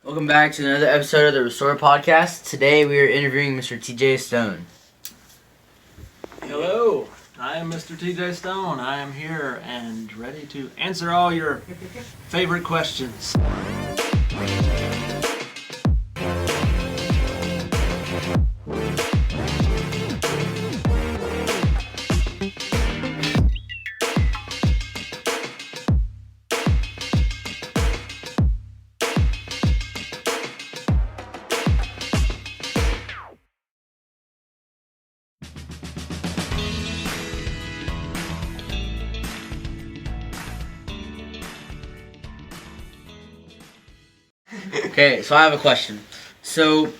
Welcome back to another episode of the Restore Podcast. Today we are interviewing Mr. Tjs Stone. Hello, I am Mr. Tjs Stone. I am here and ready to answer all your favorite questions. Okay, so I have a question. So,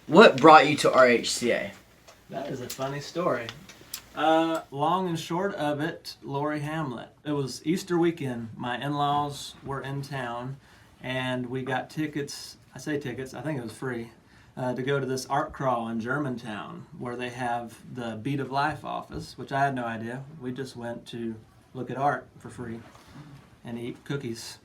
what brought you to RHCA? That is a funny story. Long and short of it, Lori Hamlet. It was Easter weekend. My in-laws were in town, and we got tickets. I say tickets, I think it was free, to go to this art crawl in Germantown, where they have the Beat of Life office, which I had no idea. We just went to look at art for free and eat cookies.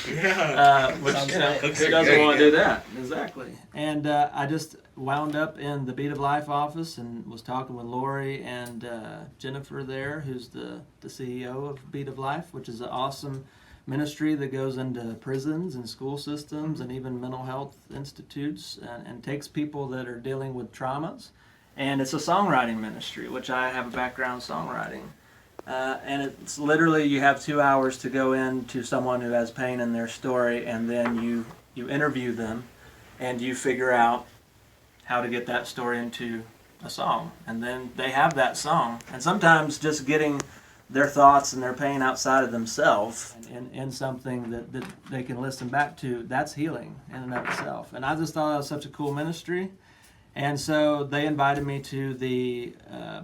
Which, who doesn't want to do that? Exactly. And I just wound up in the Beat of Life office and was talking with Lori and Jennifer there, who's the CEO of Beat of Life, which is an awesome ministry that goes into prisons and school systems and even mental health institutes and takes people that are dealing with traumas. And it's a songwriting ministry, which I have a background songwriting. And it's literally you have 2 hours to go into someone who has pain in their story, and then you interview them and you figure out how to get that story into a song. And then they have that song. And sometimes just getting their thoughts and their pain outside of themselves in something that they can listen back to, that's healing in and of itself. And I just thought that was such a cool ministry. And so they invited me to the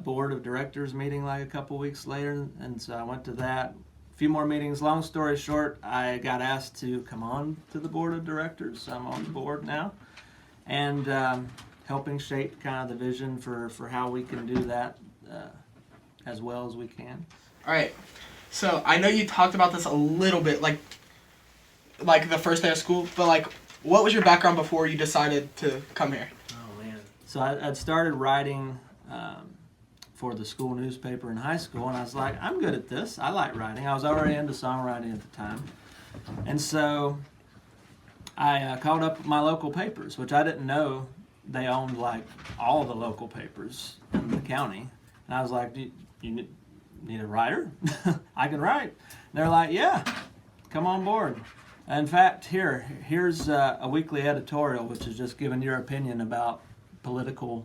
board of directors meeting like a couple weeks later, and so I went to that. A few more meetings. Long story short, I got asked to come on to the board of directors. So I'm on the board now, and helping shape kind of the vision for how we can do that as well as we can. All right. So I know you talked about this a little bit, like the first day of school, but like, what was your background before you decided to come here? So I'd started writing for the school newspaper in high school, and I was like, I'm good at this. I like writing. I was already into songwriting at the time. And so I called up my local papers, which I didn't know they owned like all the local papers in the county. And I was like, you need a writer? I can write. And they're like, yeah, come on board. In fact, here's a weekly editorial, which is just giving your opinion about political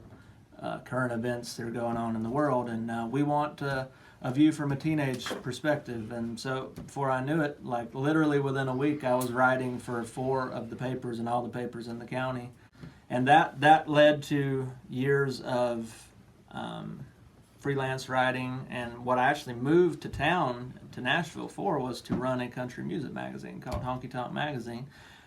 current events that are going on in the world, and we want a view from a teenage perspective. And so before I knew it, like literally within a week, I was writing for 4 of the papers and all the papers in the county, and that led to years of freelance writing. And what I actually moved to town, to Nashville for, was to run a country music magazine called Honky Tonk Magazine.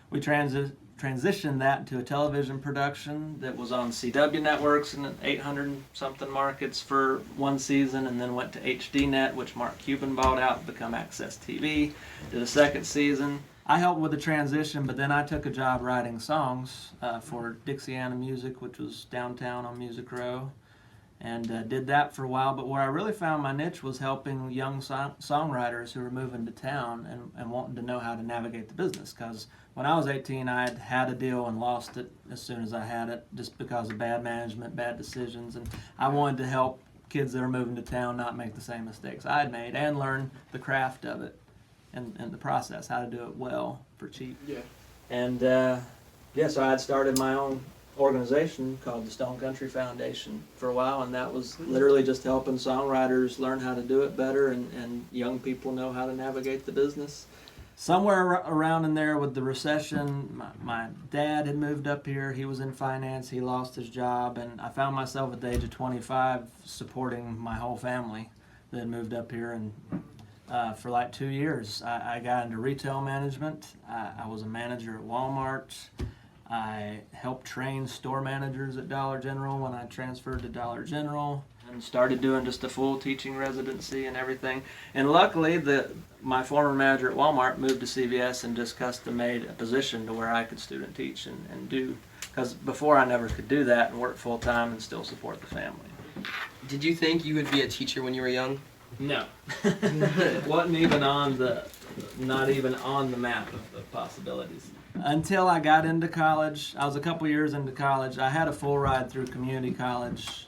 We transitioned that into a television production that was on CW networks in 800-something markets for one season, and then went to HDNet, which Mark Cuban bought out to become Access TV, did a second season. I helped with the transition, but then I took a job writing songs for Dixiana Music, which was downtown on Music Row, and did that for a while. But where I really found my niche was helping young songwriters who were moving to town and wanting to know how to navigate the business, because when I was 18, I had a deal and lost it as soon as I had it, just because of bad management, bad decisions, and I wanted to help kids that are moving to town not make the same mistakes I had made and learn the craft of it and the process, how to do it well for cheap. Yeah. And so I had started my own organization called the Stone Country Foundation for a while, and that was literally just helping songwriters learn how to do it better and young people know how to navigate the business. Somewhere around in there with the recession, my dad had moved up here. He was in finance. He lost his job, and I found myself at the age of 25 supporting my whole family that had moved up here. And for like 2 years, I got into retail management. I was a manager at Walmart. I helped train store managers at Dollar General when I transferred to Dollar General. and started doing just a full teaching residency and everything. And luckily, my former manager at Walmart moved to CVS and just custom made a position to where I could student teach and do, because before I never could do that and work full time and still support the family. Did you think you would be a teacher when you were young? No. It wasn't even not even on the map of possibilities. Until I got into college, I was a couple years into college. I had a full ride through community college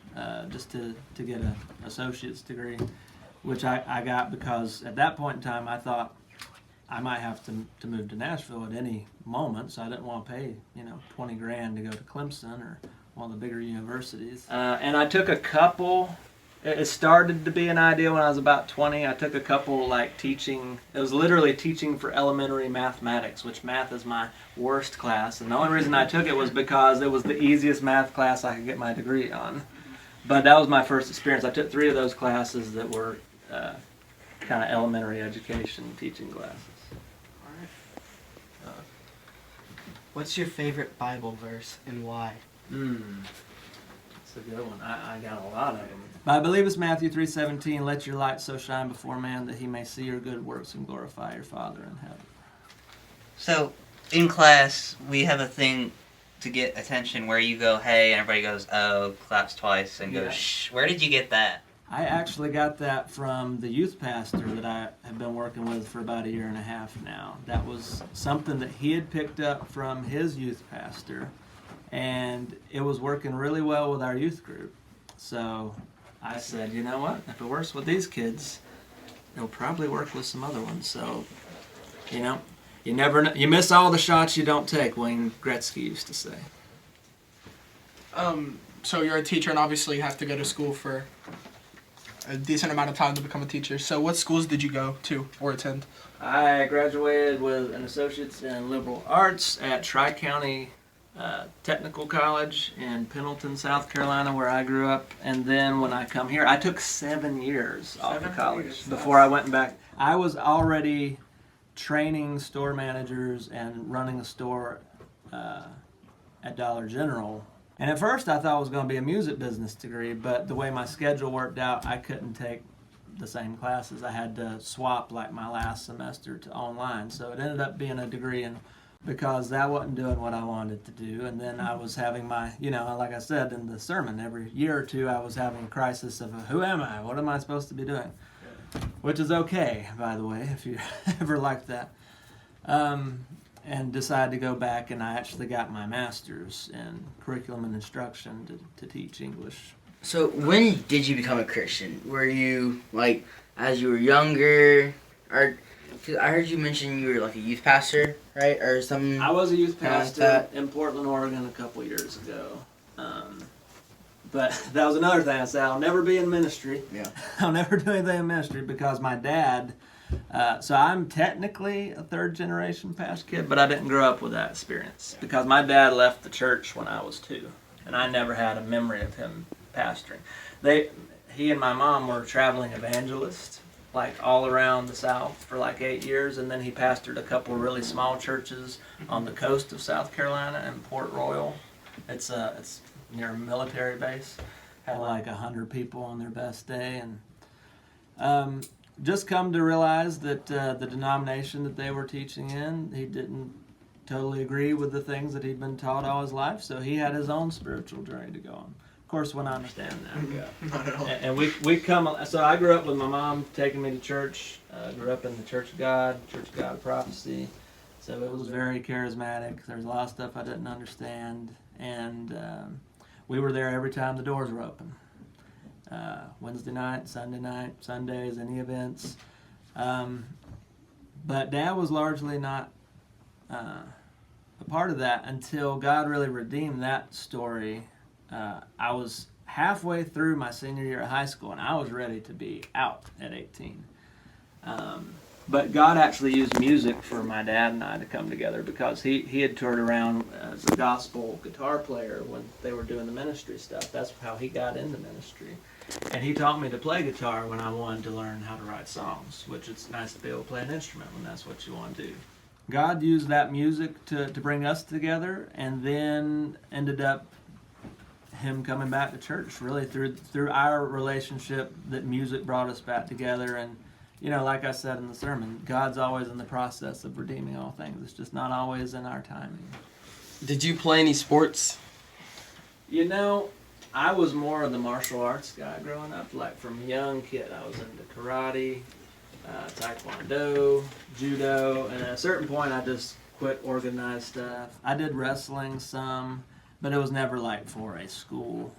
just to get an associate's degree, which I got because at that point in time I thought I might have to move to Nashville at any moment, so I didn't want to pay $20,000 to go to Clemson or one of the bigger universities. And I took a couple. It started to be an idea when I was about 20. I took a couple teaching. It was literally teaching for elementary mathematics, which math is my worst class. And the only reason I took it was because it was the easiest math class I could get my degree on. But that was my first experience. I took 3 of those classes that were kind of elementary education teaching classes. All right. What's your favorite Bible verse and why? That's a good one. I got a lot of them. I believe it's Matthew 3:17. Let your light so shine before man that he may see your good works and glorify your Father in heaven. So, in class, we have a thing to get attention where you go, hey, and everybody goes, oh, claps twice, and goes, shh. Where did you get that? I actually got that from the youth pastor that I have been working with for about 1.5 years now. That was something that he had picked up from his youth pastor, and it was working really well with our youth group. So I said, you know what, if it works with these kids, it'll probably work with some other ones. So, you never know. You miss all the shots you don't take, Wayne Gretzky used to say. So you're a teacher and obviously have to go to school for a decent amount of time to become a teacher. So what schools did you go to or attend? I graduated with an associate's in liberal arts at Tri-County Technical College in Pendleton, South Carolina, where I grew up. And then when I come here, I took 7 years off of college before I went back. I was already training store managers and running a store at Dollar General. And at first I thought it was going to be a music business degree, but the way my schedule worked out, I couldn't take the same classes. I had to swap my last semester to online. So it ended up being a degree in because that wasn't doing what I wanted to do. And then I was having my, like I said in the sermon, every year or two I was having a crisis of who am I? What am I supposed to be doing? Which is okay, by the way, if you ever liked that. And decided to go back, and I actually got my master's in curriculum and instruction to teach English. So when did you become a Christian? Were you as you were younger, or cause I heard you mention you were a youth pastor, right, or something? I was a youth pastor that. in Portland, Oregon, a couple years ago. But that was another thing I said. I'll never be in ministry. Yeah. I'll never do anything in ministry because my dad. So I'm technically a third-generation pastor kid, but I didn't grow up with that experience because my dad left the church when I was 2, and I never had a memory of him pastoring. He and my mom were traveling evangelists, all around the South for 8 years, and then he pastored a couple of really small churches on the coast of South Carolina in Port Royal. It's near a military base. Had 100 people on their best day, and just come to realize that the denomination that they were teaching in, he didn't totally agree with the things that he'd been taught all his life, so he had his own spiritual journey to go on. Of course, when I understand that. Yeah, not at all. And we come, so I grew up with my mom taking me to church, grew up in the Church of God of Prophecy, so it was very charismatic. There's a lot of stuff I didn't understand, and we were there every time the doors were open. Wednesday night, Sunday night, Sundays, any events. But Dad was largely not a part of that until God really redeemed that story. I was halfway through my senior year of high school, and I was ready to be out at 18. But God actually used music for my dad and I to come together because he had toured around as a gospel guitar player when they were doing the ministry stuff. That's how he got into ministry. And he taught me to play guitar when I wanted to learn how to write songs, which it's nice to be able to play an instrument when that's what you want to do. God used that music to bring us together, and then ended up him coming back to church, really through our relationship, that music brought us back together. And like I said in the sermon, God's always in the process of redeeming all things. It's just not always in our timing. Did you play any sports? I was more of the martial arts guy growing up. Like from a young kid, I was into karate, taekwondo, judo, and at a certain point I just quit organized stuff. I did wrestling some, but it was never like for a school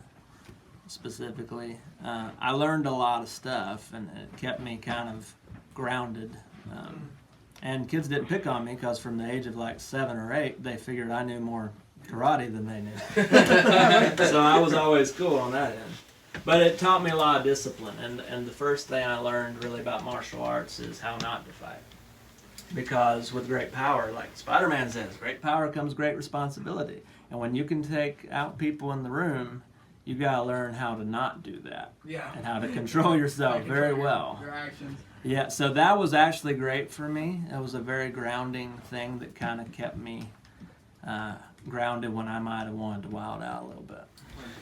specifically. I learned a lot of stuff, and it kept me kind of grounded. And kids didn't pick on me because from the age of like 7 or 8, they figured I knew more karate than they knew. So I was always cool on that end. But it taught me a lot of discipline, and the first thing I learned really about martial arts is how not to fight. Because with great power, like Spider-Man says, great power comes great responsibility. And when you can take out people in the room, you gotta learn how to not do that. Yeah. And how to control yourself very well. Your actions. Yeah, so that was actually great for me. It was a very grounding thing that kind of kept me grounded when I might have wanted to wild out a little bit.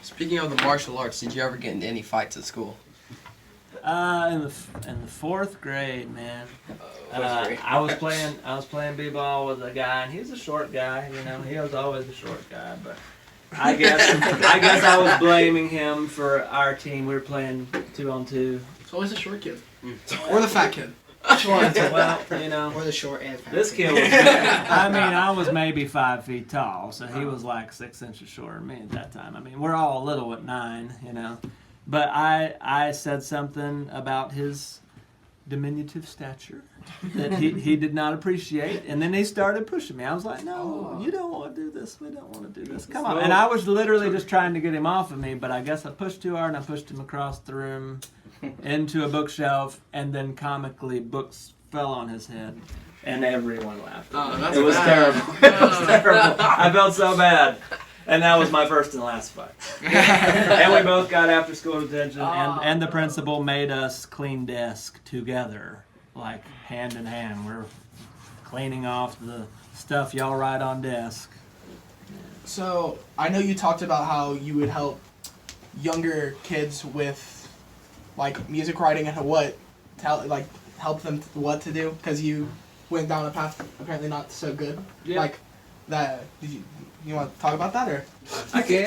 Speaking of the martial arts, did you ever get into any fights at school? In the 4th grade, man. I was playing b-ball with a guy, and he's a short guy. He was always a short guy, but I guess I was blaming him for our team. We were playing 2-on-2. It's always the short kid. Or the fat kid. Well, Or the short and fat. this kid was, I was maybe 5 feet tall, so he was like 6 inches shorter than me at that time. We're all little at 9, But I said something about his diminutive stature that he did not appreciate, and then he started pushing me. I was like, no, you don't want to do this. We don't want to do this. Come on. And I was literally just trying to get him off of me, but I guess I pushed too hard, and I pushed him across the room into a bookshelf, and then comically books fell on his head, and everyone laughed. That's It was terrible. It was terrible. I felt so bad. And that was my first and last fight. And we both got after school detention, and the principal made us clean desk together, like hand in hand. We're cleaning off the stuff y'all write on desk. So, I know you talked about how you would help younger kids with like music writing and help them what to do, because you went down a path apparently not so good. Yeah. Like that. You want to talk about that, or? I can.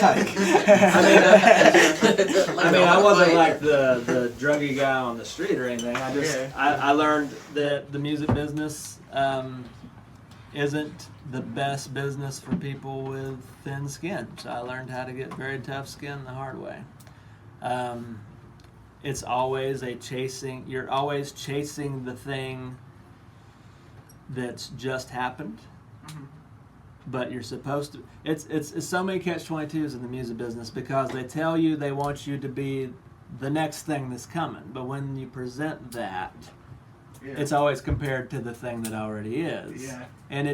I wasn't like the druggy guy on the street or anything. I learned that the music business isn't the best business for people with thin skin. So I learned how to get very tough skin the hard way. It's always you're always chasing the thing that's just happened. But you're supposed to. It's so many catch-22s in the music business, because they tell you they want you to be the next thing that's coming. But when you present that, it's always compared to the thing that already is. Yeah. And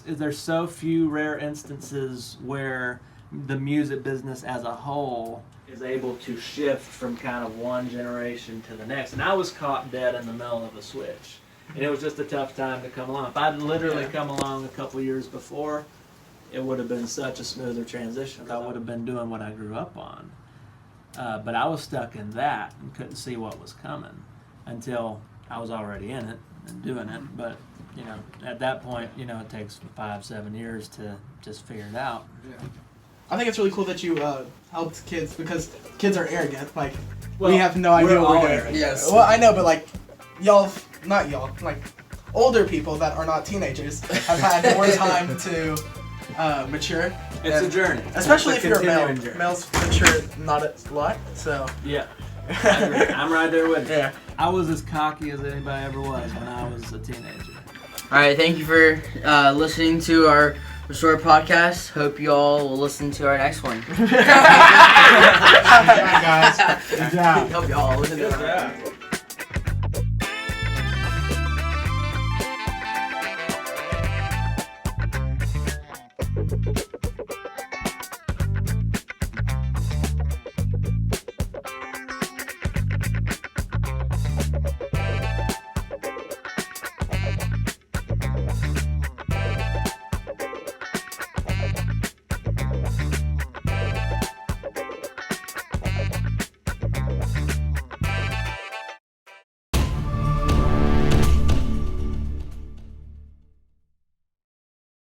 there's so few rare instances where the music business as a whole is able to shift from kind of one generation to the next. And I was caught dead in the middle of a switch. And it was just a tough time to come along. If I'd literally come along a couple years before, it would have been such a smoother transition. I would have been doing what I grew up on. But I was stuck in that and couldn't see what was coming until I was already in it and doing it. But, at that point, it takes 5-7 years to just figure it out. Yeah. I think it's really cool that you helped kids, because kids are arrogant. Like, we have no idea what we're doing. Arrogant. Yes. Well, I know, but like, not y'all, like older people that are not teenagers have had more time to mature. It's a journey. Especially It's if a you're a male. continuing journey. Males mature not a lot, so. Yeah. I'm right there with you. Yeah. I was as cocky as anybody ever was when I was a teenager. All right, thank you for listening to our Restore podcast. Hope you all will listen to our next one. Good job, guys. Good job. Hope you all listen to our